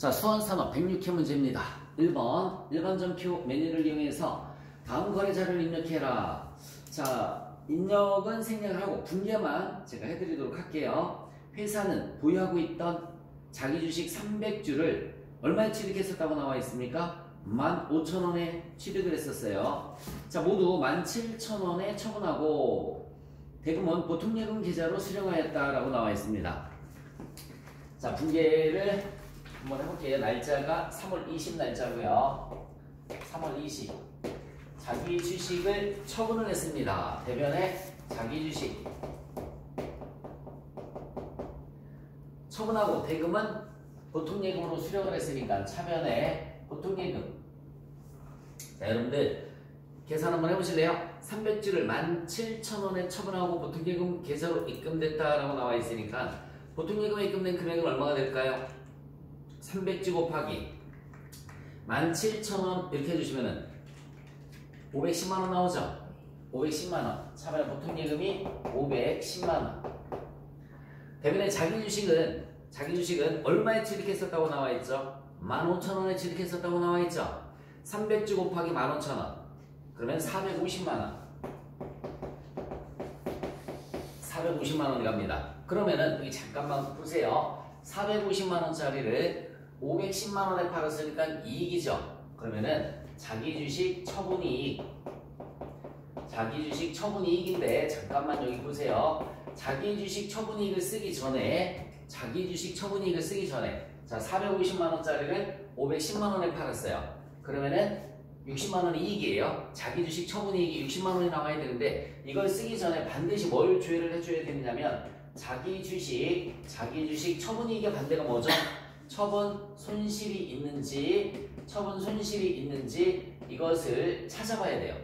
자, 수원산업 106회 문제입니다. 1번 일반점표 메뉴를 이용해서 다음 거래자를 입력해라. 자, 입력은 생략을 하고 분개만 제가 해드리도록 할게요. 회사는 보유하고 있던 자기 주식 300주를 얼마에 취득했었다고 나와 있습니까? 15,000원에 취득을 했었어요. 자, 모두 17,000원에 처분하고 대금은 보통예금 계좌로 수령하였다라고 나와 있습니다. 자, 분개를 한번 해볼게요. 날짜가 3월 20 날짜고요. 3월 20. 자기 주식을 처분을 했습니다. 대변에 자기 주식 처분하고 대금은 보통예금으로 수령을 했으니까 차변에 보통예금. 자, 여러분들 계산 한번 해보실래요? 300주를 17,000원에 처분하고 보통예금 계좌로 입금됐다라고 나와 있으니까 보통예금에 입금된 금액은 얼마가 될까요? 300주 곱하기 17,000원 이렇게 해주시면은 510만원 나오죠? 510만원. 차변에 보통예금이 510만원. 대변에 자기 주식은 얼마에 취득했었다고 나와 있죠? 15,000원에 취득했었다고 나와 있죠? 300주 곱하기 15,000원. 그러면 450만원. 450만원이 갑니다. 그러면은 여기 잠깐만 보세요. 450만원짜리를 510만원에 팔았으니까 이익이죠. 그러면은 자기 주식 처분이익인데 잠깐만 여기 보세요. 자기 주식 처분이익을 쓰기 전에 자, 450만원짜리를 510만원에 팔았어요. 그러면은 60만원이 이익이에요. 자기 주식 처분이익이 60만원이 나와야 되는데 이걸 쓰기 전에 반드시 뭘 조회를 해줘야 되느냐면 자기 주식 처분이익의 반대가 뭐죠? 처분 손실이 있는지 이것을 찾아봐야 돼요.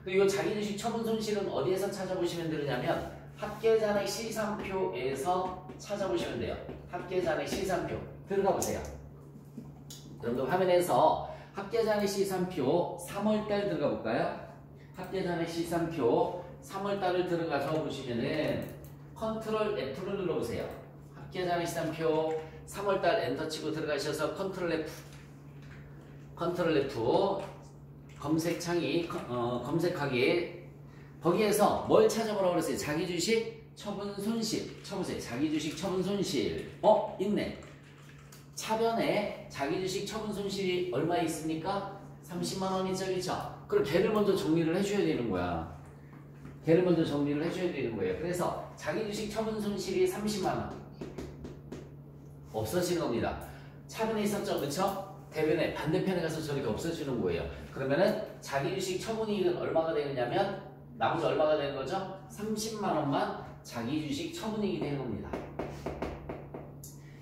그리고 이 자기 주식 처분 손실은 어디에서 찾아보시면 되느냐면 합계잔액 실산표에서 찾아보시면 돼요. 합계잔액 실산표 들어가 보세요. 여러분들 화면에서 합계잔액 실산표 3월달 들어가 볼까요? 합계잔액 실산표 3월달을 들어가서 보시면은 컨트롤 F를 눌러보세요. 합계잔액 실산표 3월달 엔터 치고 들어가셔서 컨트롤 F 검색창이 검색하기 거기에서 뭘 찾아보라고 그랬어요? 자기 주식 처분 손실 쳐보세요. 자기 주식 처분 손실 있네. 차변에 자기 주식 처분 손실이 얼마 있습니까? 30만원이죠, 그렇죠? 그럼 걔를 먼저 정리를 해줘야 되는 거야. 그래서 자기 주식 처분 손실이 30만원 없어지는 겁니다. 차변에 있었죠, 그렇죠? 대변에 반대편에 가서 저렇게 없어지는 거예요. 그러면은 자기 주식 처분이익은 얼마가 되느냐면 나머지 얼마가 되는 거죠? 30만원만 자기 주식 처분이익이 되는 겁니다.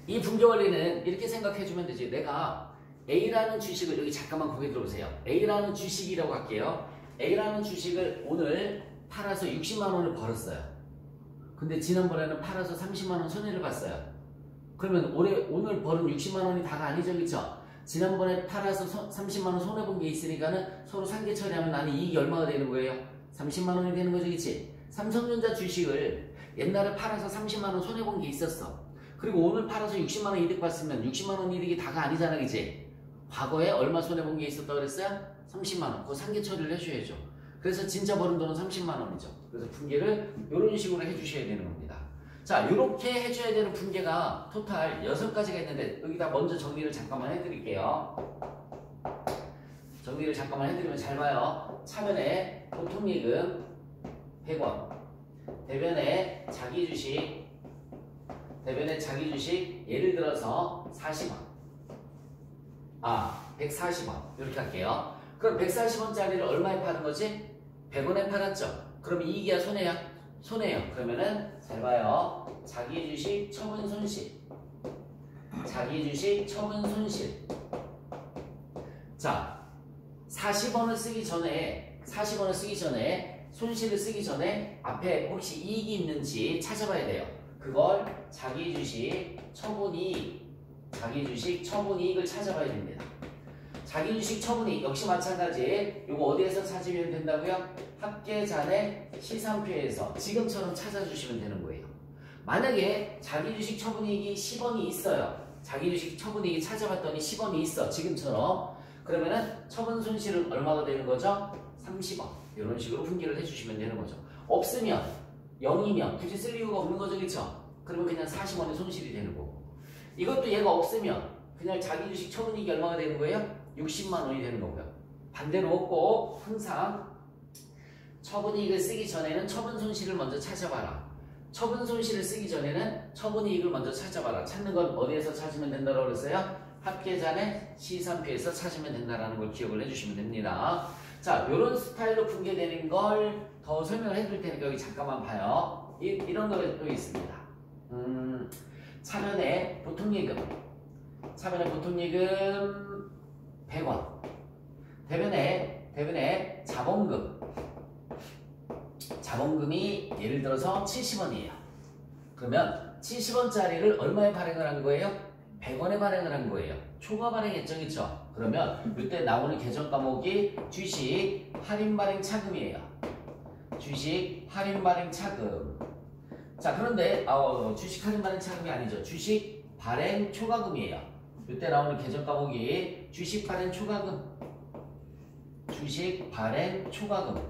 이 분개 원리는 이렇게 생각해주면 되지. 내가 A라는 주식을 여기 잠깐만 거기 들어보세요. A라는 주식이라고 할게요. A라는 주식을 오늘 팔아서 60만원을 벌었어요. 근데 지난번에는 팔아서 30만원 손해를 봤어요. 그러면 오늘 벌은 60만원이 다가 아니죠, 그쵸? 지난번에 팔아서 30만원 손해본 게 있으니까는 서로 상계 처리하면 나는 이익이 얼마가 되는 거예요? 30만원이 되는 거죠, 그치? 삼성전자 주식을 옛날에 팔아서 30만원 손해본 게 있었어. 그리고 오늘 팔아서 60만원 이득 봤으면 60만원 이득이 다가 아니잖아, 그치? 과거에 얼마 손해본 게 있었다고 그랬어요? 30만원. 그거 상계 처리를 해줘야죠. 그래서 진짜 버는 돈은 30만원이죠. 그래서 분개를 이런 식으로 해주셔야 되는 겁니다. 자, 이렇게 해줘야 되는 분개가 토탈 6가지가 있는데 여기다 먼저 정리를 잠깐만 해드릴게요. 정리를 잠깐만 해드리면 잘 봐요. 차변에 보통예금 100원, 대변에 자기 주식 예를 들어서 40원, 140원 이렇게 할게요. 그럼 140원짜리를 얼마에 파는 거지? 100원에 팔았죠. 그럼 이익이야, 손해야? 손해요. 그러면은 잘 봐요. 자기 주식 처분 손실. 자, 40원을 쓰기 전에 손실을 쓰기 전에 앞에 혹시 이익이 있는지 찾아봐야 돼요. 그걸 자기 주식 처분이익을 찾아봐야 됩니다. 자기 주식 처분이익 역시 마찬가지. 이거 어디에서 찾으면 된다고요? 합계잔액 시산표에서 지금처럼 찾아주시면 되는 거예요. 만약에 자기 주식 처분이익이 10원이 있어요. 자기 주식 처분이익이 찾아봤더니 10원이 있어. 지금처럼. 그러면은 처분 손실은 얼마가 되는 거죠? 30원. 이런 식으로 분기를 해주시면 되는 거죠. 없으면 0이면 굳이 쓸 이유가 없는 거죠. 그렇죠? 그러면 그냥 40원의 손실이 되는 거고. 이것도 얘가 없으면 그냥 자기 주식 처분이익이 얼마가 되는 거예요? 60만 원이 되는 거고요. 반대로 꼭 항상 처분이익을 쓰기 전에는 처분 손실을 먼저 찾아봐라. 처분 손실을 쓰기 전에는 처분이익을 먼저 찾아봐라. 찾는 건 어디에서 찾으면 된다고 그랬어요? 합계잔의 시산표에서 찾으면 된다는 걸 기억을 해주시면 됩니다. 자, 이런 스타일로 분계되는 걸 더 설명을 해드릴 테니까 여기 잠깐만 봐요. 이런 거가 또 있습니다. 차변의 보통예금. 차변의 보통예금 100원. 대변의 자본금. 자본금이 예를 들어서 70원이에요. 그러면 70원짜리를 얼마에 발행을 한 거예요? 100원에 발행을 한 거예요. 초과 발행했죠, 그렇죠? 그러면 이때 나오는 계정 과목이 주식 할인 발행 차금이에요. 주식 할인 발행 차금. 자, 그런데 주식 할인 발행 차금이 아니죠. 주식 발행 초과금이에요. 이때 나오는 계정 과목이 주식 발행 초과금. 주식 발행 초과금.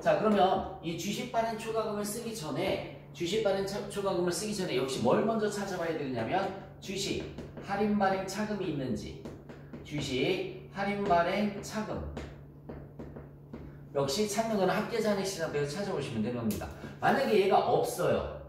자, 그러면 이 주식 발행 초과금을 쓰기 전에 초과금을 쓰기 전에 역시 뭘 먼저 찾아봐야 되냐면 주식 할인 발행 차금이 있는지. 주식 할인 발행 차금. 역시 찾는 거는 합계잔액 시장표에서 찾아보시면 되는 겁니다. 만약에 얘가 없으면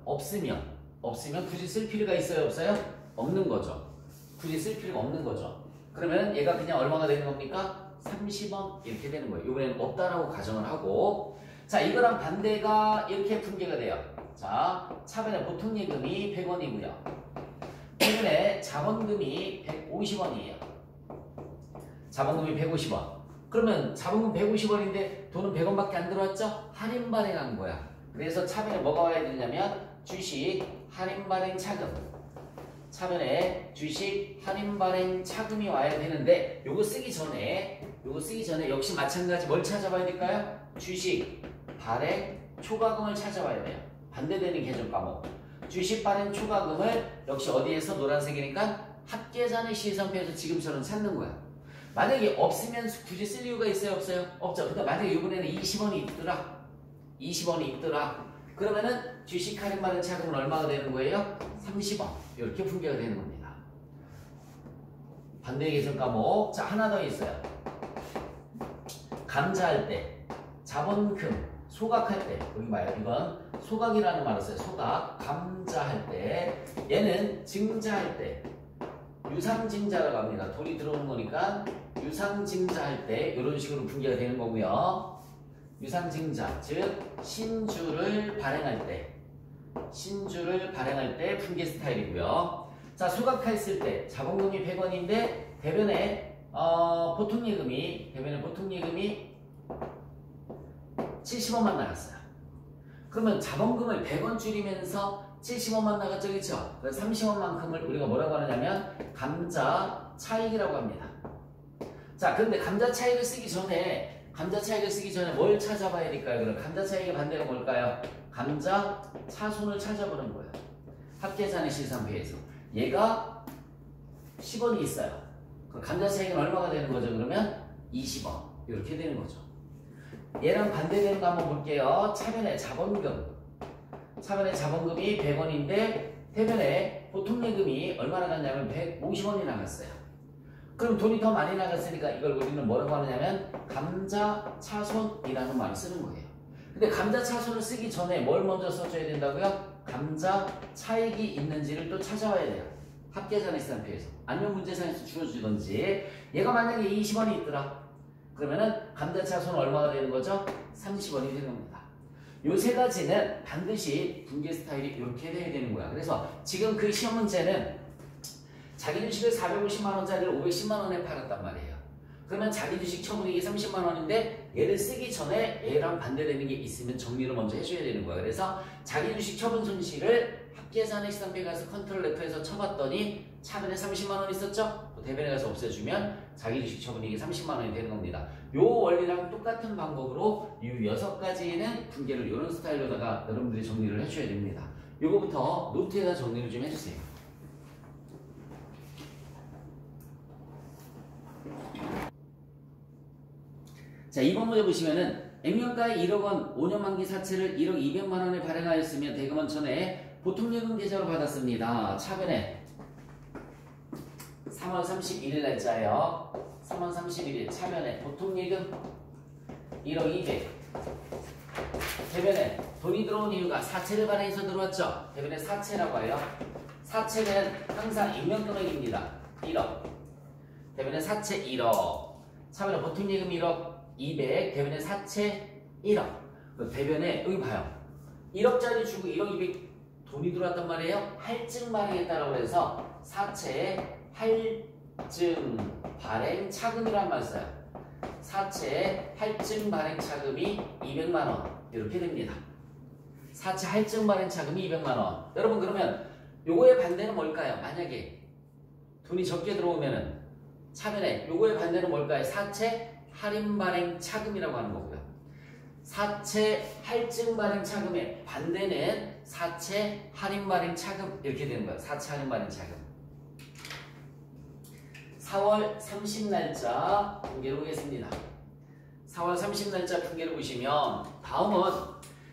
굳이 쓸 필요가 있어요, 없어요? 없는 거죠. 굳이 쓸 필요가 없는 거죠. 그러면 얘가 그냥 얼마가 되는 겁니까? 30원 이렇게 되는 거예요. 이번에는 없다라고 가정을 하고, 자, 이거랑 반대가 이렇게 분계가 돼요. 자, 차변의 보통예금이 100원이고요. 최근에 자본금이 150원이에요. 자본금이 150원. 그러면 자본금 150원인데 돈은 100원밖에 안 들어왔죠? 할인 발행한 거야. 그래서 차변에 뭐가 와야 되냐면 주식 할인 발행 차금. 차변에 주식 할인 발행 차금이 와야 되는데 요거 쓰기 전에 역시 마찬가지 뭘 찾아봐야 될까요? 주식 발행 초과금을 찾아봐야 돼요. 반대되는 계정 과목. 주식 발행 초과금을 역시 어디에서 노란색이니까 합계잔의 시san표에서 지금처럼 찾는 거야. 만약에 없으면 굳이 쓸 이유가 있어요, 없어요? 없죠. 근데 만약에 이번에는 20원이 있더라. 그러면은 주식 할인 발행 차금은 얼마가 되는 거예요? 30원. 이렇게 분계가 되는 겁니다. 반대 계정 과목. 자, 하나 더 있어요. 감자할 때, 자본금, 소각할 때, 여기 봐요. 이건 소각이라는 말을 써요. 소각, 감자할 때, 얘는 증자할 때, 유상증자라고 합니다. 돈이 들어오는 거니까 유상증자할 때 이런 식으로 분계가 되는 거고요. 유상증자, 즉 신주를 발행할 때 분계 스타일이고요. 자, 소각했을 때 자본금이 100원인데 대변에 보통예금이 70원만 나갔어요. 그러면 자본금을 100원 줄이면서 70원만 나갔죠, 그렇죠? 그래서 30원만큼을 우리가 뭐라고 하느냐면 감자 차익이라고 합니다. 자, 그런데 감자 차익을 쓰기 전에 뭘 찾아봐야 될까요? 그럼 감자 차익의 반대가 뭘까요? 감자 차손을 찾아보는 거예요. 합계잔의 시san표에서 얘가 10원이 있어요. 그럼 감자 차익은 얼마가 되는 거죠? 그러면 20원 이렇게 되는 거죠. 얘랑 반대되는 거 한번 볼게요. 차변의 자본금이 100원인데 대변에 보통예금이 얼마나 갔냐면 150원이 나갔어요. 그럼 돈이 더 많이 나갔으니까 이걸 우리는 뭐라고 하느냐면 감자차손이라는 말을 쓰는 거예요. 근데 감자차손을 쓰기 전에 뭘 먼저 써줘야 된다고요? 감자 차익이 있는지를 또 찾아와야 돼요. 합계잔의 시san표에서. 아니면 문제상에서 주어주든지. 얘가 만약에 20원이 있더라. 그러면은 감자차손은 얼마가 되는 거죠? 30원이 되는 겁니다. 요 세 가지는 반드시 분계 스타일이 이렇게 돼야 되는 거야. 그래서 지금 그 시험 문제는 자기 주식을 450만원짜리를 510만원에 팔았단 말이에요. 그러면 자기 주식 처분이익이 30만원인데 얘를 쓰기 전에 얘랑 반대되는 게 있으면 정리를 먼저 해줘야 되는 거야. 그래서 자기 주식 처분 손실을 합계산의 시san표에 가서 컨트롤 F에서 쳐봤더니 차변에 30만원 있었죠? 대변에 가서 없애주면 자기 주식 처분이익이 30만원이 되는 겁니다. 요 원리랑 똑같은 방법으로 이 6가지는 분계를 이런 스타일로다가 여러분들이 정리를 해주셔야 됩니다. 요거부터 노트에다 정리를 좀 해주세요. 자, 2번 문제 보시면은 액면가의 1억 원 5년 만기 사채를 1억 200만 원에 발행하였으며 대금은 전에 보통예금 계좌로 받았습니다. 차변에 3월 31일 날짜예요. 3월 31일 차변에 보통예금 1억 200. 대변에 돈이 들어온 이유가 사채를 발행해서 들어왔죠. 대변에 사채라고 해요. 사채는 항상 액면금액입니다. 1억. 대변에 사채 1억. 차변에 보통예금 1억 200. 대변에 사채 1억. 대변에 여기 봐요. 1억짜리 주고 1억 200 돈이 들어왔단 말이에요. 할증 발행했다라고 해서 사채 할증 발행 차금이란 말 써요. 사채 할증 발행 차금이 200만 원 이렇게 됩니다. 사채 할증 발행 차금이 200만 원. 여러분 그러면 요거의 반대는 뭘까요? 만약에 돈이 적게 들어오면은 차변에 요거의 반대는 뭘까요? 사채 할인 발행 차금이라고 하는 거고요. 사채 할증 발행 차금의 반대는 사채 할인 발행 차금 이렇게 되는 거예요. 사채 할인 발행 차금. 4월 30날짜 분계를 보겠습니다. 4월 30날짜 분계를 보시면 다음은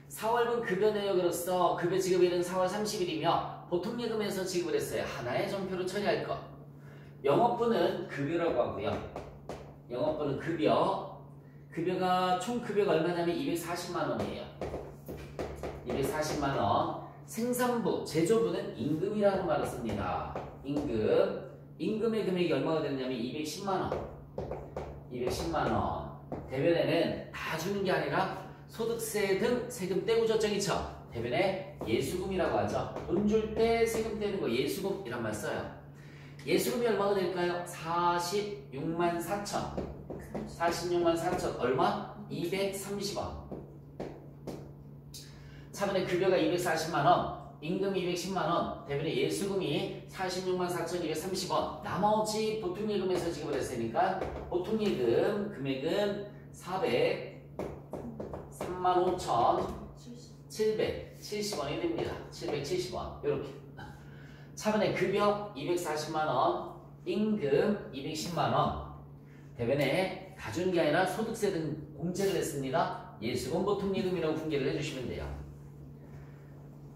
4월분 급여 내역으로서 급여 지급일은 4월 30일이며 보통예금에서 지급을 했어요. 하나의 전표로 처리할 것. 영업분은 급여라고 하고요. 영업분은 급여. 급여가 총 급여가 얼마냐면 240만 원이에요. 240만 원. 생산부, 제조부는 임금이라는 말을 씁니다. 임금. 임금의 금액이 얼마가 되느냐면 210만 원. 210만 원. 대변에는 다 주는 게 아니라 소득세 등 세금 떼고 저쪽 있죠. 대변에 예수금이라고 하죠. 돈 줄 때 세금 떼는 거 예수금이란 말 써요. 예수금이 얼마가 될까요? 46만 4천. 46만 4천 얼마? 230원. 차분의 급여가 240만 원. 임금 210만 원, 대변에 예수금이 46만 4,230원. 나머지 보통예금에서 지급을 했으니까 보통예금 금액은 3만 5,770원이 됩니다. 770원. 이렇게. 차변에 급여 240만 원, 임금 210만 원. 대변에 다 주는 게 아니라 소득세 등 공제를 했습니다. 예수금 보통예금이라고 분계를 해주시면 돼요.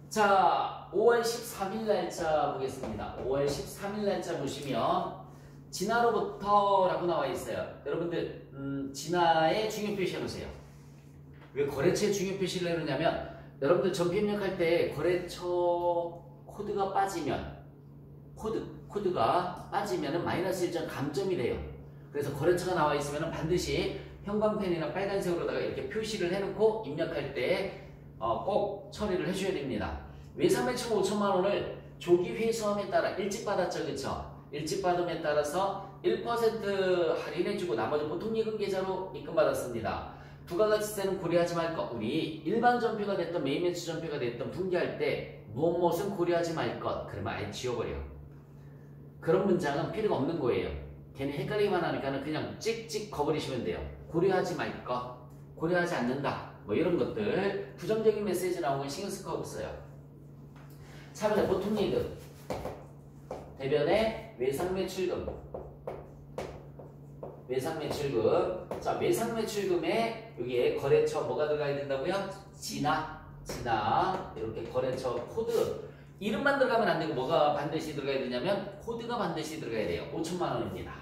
자, 5월 13일 날짜 보겠습니다. 5월 13일 날짜 보시면 진화로부터 라고 나와 있어요. 여러분들 진화의 중요 표시 해보세요. 왜 거래처의 중요 표시를 해놓냐면 여러분들 전표 입력할 때 거래처 코드가 빠지면 코드가 빠지면은 마이너스 1점 감점이 돼요. 그래서 거래처가 나와 있으면 반드시 형광펜이나 빨간색으로다가 이렇게 표시를 해놓고 입력할 때 꼭 처리를 해줘야 됩니다. 외상 매출 5천만 원을 조기 회수함에 따라 일찍 받았죠, 그렇죠? 일찍 받음에 따라서 1% 할인해주고 나머지 보통예금 계좌로 입금받았습니다. 부가가치세는 고려하지 말 것. 우리 일반 전표가 됐던 매입 매출 전표가 됐던 분기할 때 무엇은 고려하지 말 것. 그러면 아예 지워버려. 그런 문장은 필요가 없는 거예요. 괜히 헷갈리기만 하니까 그냥 찍찍 거버리시면 돼요. 고려하지 말 것, 고려하지 않는다. 뭐 이런 것들 부정적인 메시지 나오면 신경 쓸 거 없어요. 차변에 보통예금, 대변에 외상매출금, 외상매출금. 자, 외상매출금에 여기에 거래처 뭐가 들어가야 된다고요? 진화 이렇게 거래처 코드 이름만 들어가면 안 되고 뭐가 반드시 들어가야 되냐면 코드가 반드시 들어가야 돼요. 5천만 원입니다.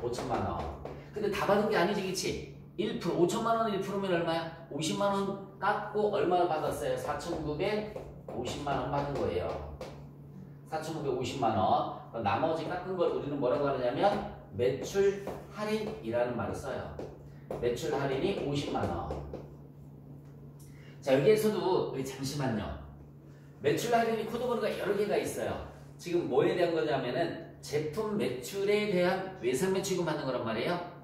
5천만 원. 근데 다 받은 게 아니지, 그치? 1%, 5천만 원 1%면 얼마야? 50만 원 깎고 얼마 받았어요? 4,950만 원 받은 거예요. 4,950만 원. 나머지 깎은 걸 우리는 뭐라고 하느냐면 매출 할인이라는 말을 써요. 매출 할인이 50만 원. 자, 여기에서도 잠시만요. 매출 할인이 코드번호가 여러 개가 있어요. 지금 뭐에 대한 거냐면은 제품 매출에 대한 외상 매출금 받는 거란 말이에요.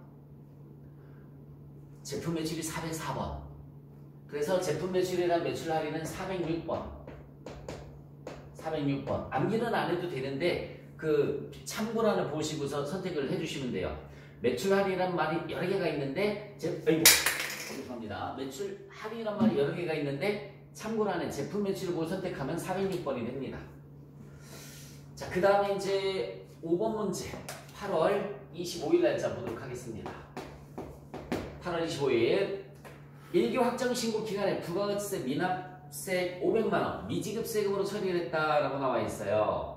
제품 매출이 404번. 그래서 제품 매출에 대한 매출 할인은 406번. 406번. 암기는 안 해도 되는데 그 참고란을 보시고서 선택을 해주시면 돼요. 매출 할인이란 말이 여러 개가 있는데 죄송합니다. 매출 할인이란 말이 여러 개가 있는데 참고란에 제품 매출을 보고 선택하면 406번이 됩니다. 자, 그 다음에 이제 5번 문제 8월 25일 날짜 보도록 하겠습니다. 8월 25일 일기 확정 신고 기간에 부가세 미납세 500만원 미지급 세금으로 처리를 했다라고 나와 있어요.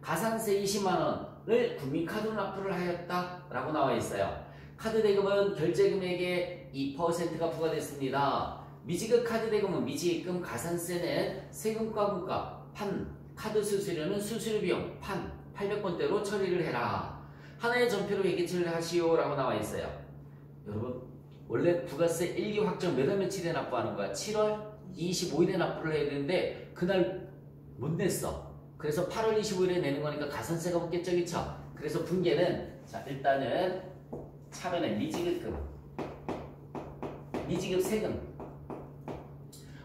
가산세 20만원을 국민카드로 납부를 하였다라고 나와 있어요. 카드 대금은 결제 금액의 2%가 부과됐습니다. 미지급 카드 대금은 미지입금, 가산세는 세금과 물가, 판, 카드 수수료는 수수료 비용, 판, 800번대로 처리를 해라. 하나의 전표로 회계 처리를 하시오라고 나와 있어요. 여러분 원래 부가세 1기 확정 몇 월 며칠에 납부하는 거야? 7월 25일에 납부를 해야 되는데 그날 못 냈어. 그래서 8월 25일에 내는 거니까 가산세가 붙겠죠, 그쵸? 그래서 분계는 자 일단은 차면에 미지급 세금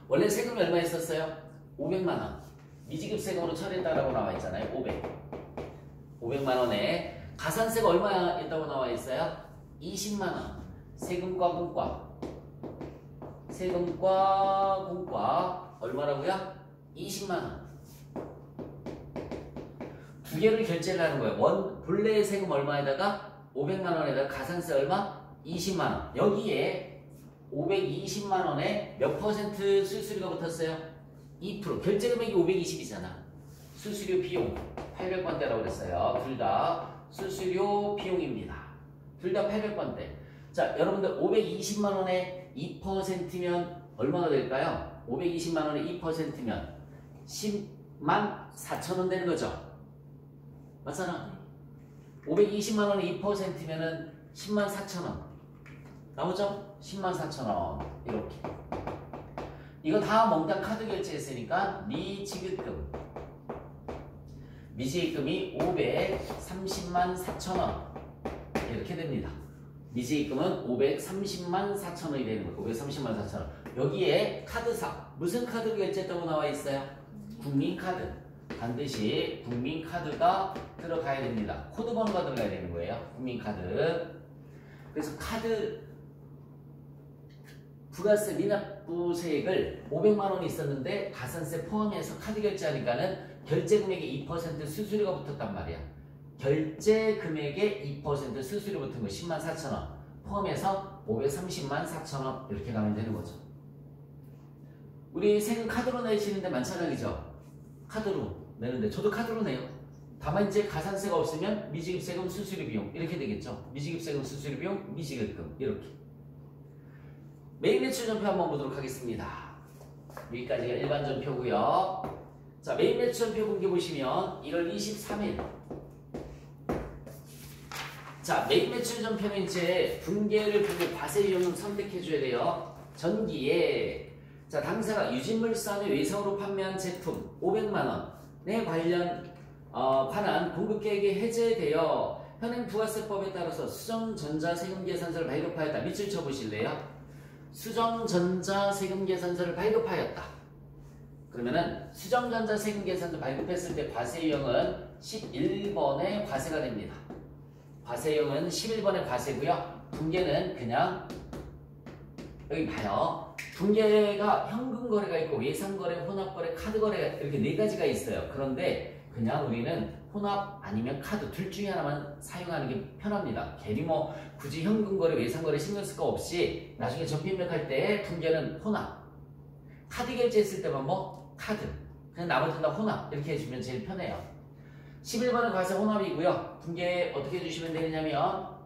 원래 세금이 얼마 있었어요? 500만원 미지급 세금으로 처리했다라고 나와 있잖아요. 500만원에 가산세가 얼마 있다고 나와 있어요? 20만원 세금과 공과 얼마라고요? 20만원 두 개를 결제를 하는 거예요. 본래의 세금 얼마에다가 500만원에다가 가산세 얼마? 20만원 여기에 520만원에 몇 퍼센트 수수료가 붙었어요? 2% 결제 금액이 520이잖아. 수수료 비용 800번대라고 그랬어요. 둘 다 수수료 비용입니다. 둘 다 800번대. 자, 여러분들 520만원에 2%면 얼마가 될까요? 520만원에 2%면 10만 4천원 되는 거죠. 맞잖아. 520만원에 2%면은 10만 4천원 나오죠? 10만 4천원 이렇게 이거 다 몽땅 카드 결제했으니까 미지급금 미지입금이 530만 4천원 이렇게 됩니다. 미지입금은 530만 4천원이 되는 거예요. 530만 4천원 여기에 카드사 무슨 카드로 결제했다고 나와 있어요? 국민카드 반드시 국민카드가 들어가야 됩니다. 코드 번호가 들어가야 되는 거예요. 국민카드 그래서 카드 부가세 미납부세액을 500만원이 있었는데 가산세 포함해서 카드 결제하니까는 결제 금액의 2% 수수료가 붙었단 말이야. 결제 금액의 2% 수수료 붙은 거 10만 4천원 포함해서 530만 4천원 이렇게 가면 되는 거죠. 우리 세금 카드로 내시는데 많잖아요, 그죠? 카드로 내는데 저도 카드로 내요. 다만 이제 가산세가 없으면 미지급세금 수수료 비용 이렇게 되겠죠. 미지급세금 수수료 비용 미지급금 이렇게. 매일 매출 전표 한번 보도록 하겠습니다. 여기까지가 일반 전표고요. 자, 매일 매출 전표 분기 보시면 1월 23일. 자, 매일 매출 전표는 이제 분계를 보고 과세 유형을 선택해 줘야 돼요. 전기에 자, 당사가 유진물산의 외성으로 판매한 제품 500만원에 관한 공급계획이 해제되어 현행 부가세법에 따라서 수정전자세금계산서를 발급하였다. 밑줄 쳐보실래요? 수정전자세금계산서를 발급하였다. 그러면은 수정전자세금계산서 발급했을 때 과세유형은 11번의 과세가 됩니다. 과세유형은 11번의 과세고요. 분계는 그냥 여기 봐요. 분계가 현금거래가 있고 외상거래, 혼합거래, 카드거래가 이렇게 네 가지가 있어요. 그런데 그냥 우리는 혼합 아니면 카드 둘 중에 하나만 사용하는 게 편합니다. 괜히 뭐 굳이 현금거래, 외상거래 신경 쓸 거 없이 나중에 전피입력할 때 분계는 혼합, 카드 결제했을 때만 뭐 카드, 그냥 나머지는 다 혼합 이렇게 해주면 제일 편해요. 11번은 과세 혼합이고요. 분계 어떻게 해주시면 되느냐면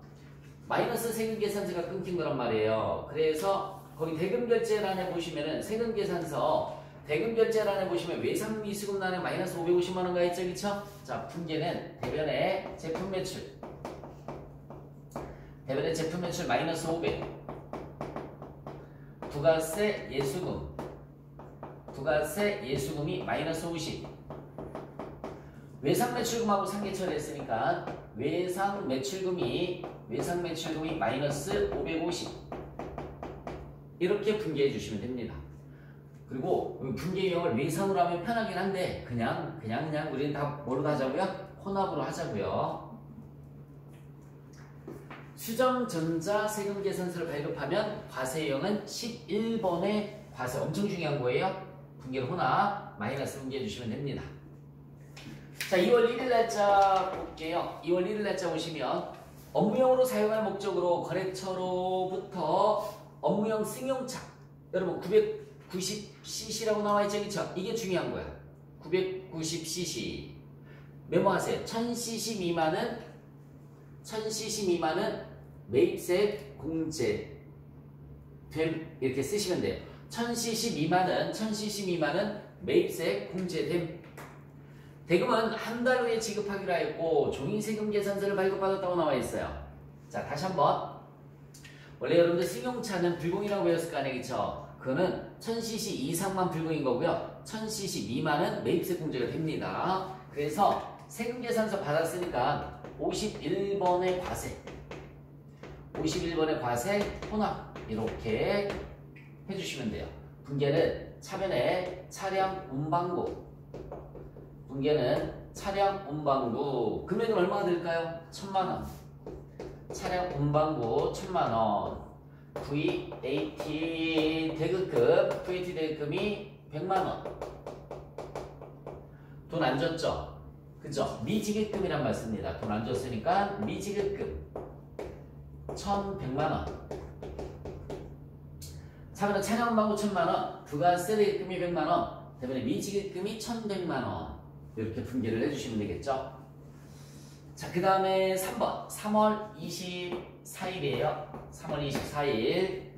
마이너스 세금계산서가 끊긴 거란 말이에요. 그래서 거기 대금결제란에 보시면은 세금계산서 대금결제란에 보시면 외상미수금란에 마이너스 550만원 가 있죠, 그쵸? 자, 분계는 대변의 제품매출 마이너스 500 부가세 예수금이 마이너스 50 외상매출금하고 상계처리 했으니까 외상매출금이 마이너스 550 이렇게 분계해 주시면 됩니다. 그리고 분계 유형을 외상으로 하면 편하긴 한데 그냥 우리는 다 뭐로 하자고요? 혼합으로 하자고요. 수정전자세금계산서를 발급하면 과세 유형은 11번의 과세 엄청 중요한 거예요. 분계를 혼합 마이너스 분계해 주시면 됩니다. 자, 2월 1일 날짜 볼게요. 2월 1일 날짜 보시면 업무용으로 사용할 목적으로 거래처로부터 업무용 승용차. 여러분 990cc라고 나와있죠. 그쵸? 이게 중요한 거야. 990cc. 메모하세요. 1000cc 미만은 매입세 공제 됨. 이렇게 쓰시면 돼요. 1000cc 미만은 매입세 공제됨. 대금은 한 달 후에 지급하기로 하였고 종이세금 계산서를 발급받았다고 나와 있어요. 자, 다시 한번. 원래 여러분들 승용차는 불공이라고 배웠을 거 아니에요, 그쵸? 그거는 1000cc 이상만 불공인 거고요. 1000cc 미만은 매입세 공제가 됩니다. 그래서 세금 계산서 받았으니까 51번의 과세 혼합 이렇게 해주시면 돼요. 분계는 차변에 차량 운반구 금액은 얼마가 될까요? 1000만원. 차량 운반구 1000만원. VAT 대급금이 100만원. 돈 안 줬죠? 그죠? 미지급금이란 말 씁니다. 돈 안 줬으니까 미지급금 1100만원. 차변은 차량 운반구 1000만원, 부가세 대급금이 100만원, 대변에 미지급금이 1100만원. 이렇게 분계를 해주시면 되겠죠? 자, 그 다음에 3번 3월 24일이에요. 3월 24일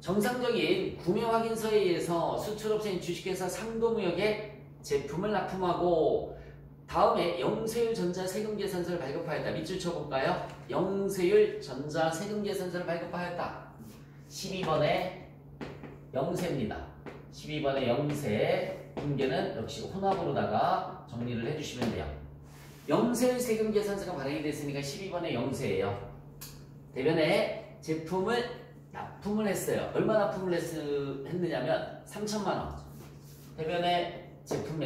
정상적인 구매 확인서에 의해서 수출업체인 주식회사 상도무역에 제품을 납품하고 다음에 영세율 전자세금계산서를 발급하였다. 밑줄 쳐볼까요? 영세율 전자세금계산서를 발급하였다. 12번의 영세입니다. 12번의 영세 분계는 역시 혼합으로다가 정리를 해주시면 돼요. 영세율 세금계산서가 발행이 됐으니까 12번의 영세예요. 대변에 제품을 납품을 했어요. 얼마 납품을 했느냐면 3천만원. 대변에 제품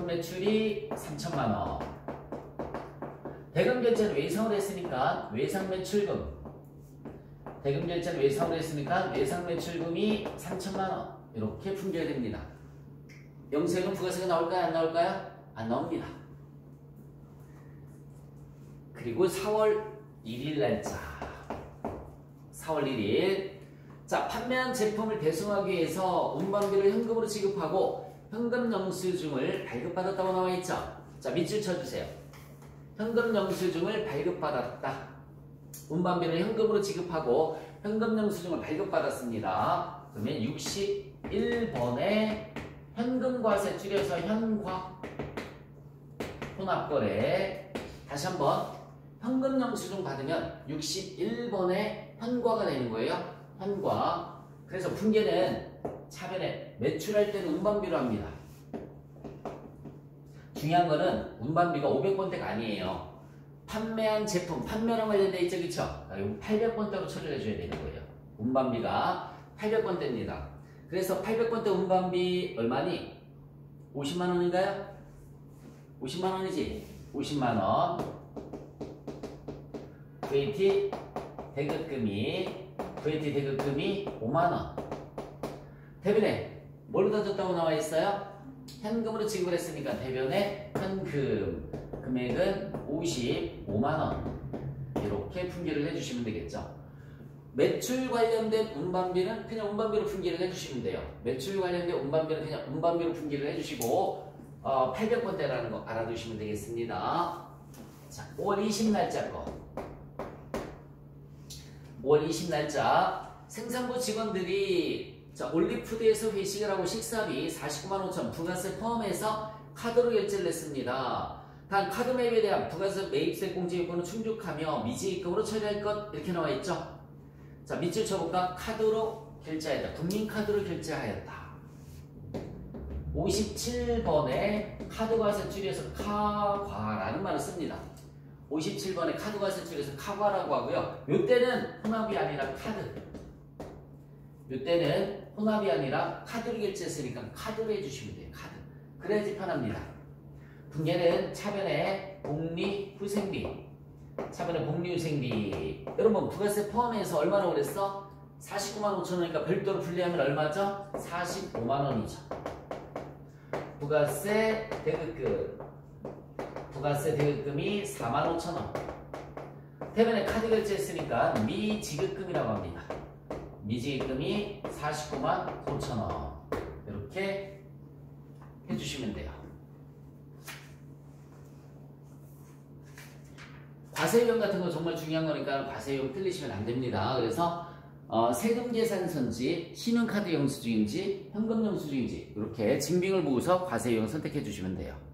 매출이 3천만원. 대금 결제는 외상을 했으니까 외상 매출금. 대금 결제는 외상을 했으니까 외상 매출금이 3천만원. 이렇게 분결됩니다. 영세금 부가세가 나올까요? 안 나올까요? 안 나옵니다. 그리고 4월 1일 날짜. 4월 1일. 자, 판매한 제품을 배송하기 위해서 운반비를 현금으로 지급하고 현금 영수증을 발급받았다고 나와 있죠. 자, 밑줄 쳐주세요. 현금 영수증을 발급받았다. 운반비를 현금으로 지급하고 현금 영수증을 발급받았습니다. 그러면 61번에 현금과세 줄여서 현과 혼합거래. 다시 한번 현금 영수증 받으면 61번에 현과가 되는 거예요. 현과. 그래서 분계는 차변에 매출할 때는 운반비로 합니다. 중요한 거는 운반비가 500번대가 아니에요. 판매한 제품, 판매랑 관련돼 있죠, 그쵸? 이거 800번대로 처리를 해줘야 되는 거예요. 운반비가 800번대입니다. 그래서 800번대 운반비 얼마니? 50만원인가요? 50만원이지? 50만원. VAT 대급금이 5만원. 대변에 뭘로 던졌다고 나와 있어요? 현금으로 지급을 했으니까 대변에 현금 금액은 55만원. 이렇게 분계를 해주시면 되겠죠. 매출 관련된 운반비는 그냥 운반비로 분계를 해주시면 돼요. 매출 관련된 운반비는 그냥 운반비로 분계를 해주시고 800번대라는 거 알아두시면 되겠습니다. 자, 5월 20 날짜 거. 5월 20 날짜 생산부 직원들이 자, 올리푸드에서 회식을 하고 식사비 49만 5천 부가세 포함해서 카드로 결제를 했습니다. 단 카드 매입에 대한 부가세 매입세 공제 요건을 충족하며 미지입금으로 처리할 것 이렇게 나와 있죠. 자, 밑줄 쳐볼까? 카드로 결제하였다. 국민카드로 결제하였다. 57번에 카드과세 줄여서 카과라는 말을 씁니다. 57번에 카드과세 줄여서 카과라고 하고요. 요때는 혼합이 아니라 카드. 요때는 혼합이 아니라 카드로 결제했으니까 카드로 해주시면 돼요. 카드. 그래야지 편합니다. 분계는 차변에 복리후생비. 차변에 복리후생비. 여러분 부가세 포함해서 얼마나 그랬어? 49만 5천 원이니까 별도로 분리하면 얼마죠? 45만 원이죠. 부가세 대급금 부가세 대금이 45,000원. 대변에 카드 결제했으니까 미지급금이라고 합니다. 미지급금이 49만 9천원. 이렇게 해주시면 돼요. 과세유형 같은 거 정말 중요한 거니까 과세유형 틀리시면 안 됩니다. 그래서 세금 계산서인지 신용카드 영수증인지 현금 영수증인지 이렇게 증빙을 보고서 과세유형 선택해 주시면 돼요.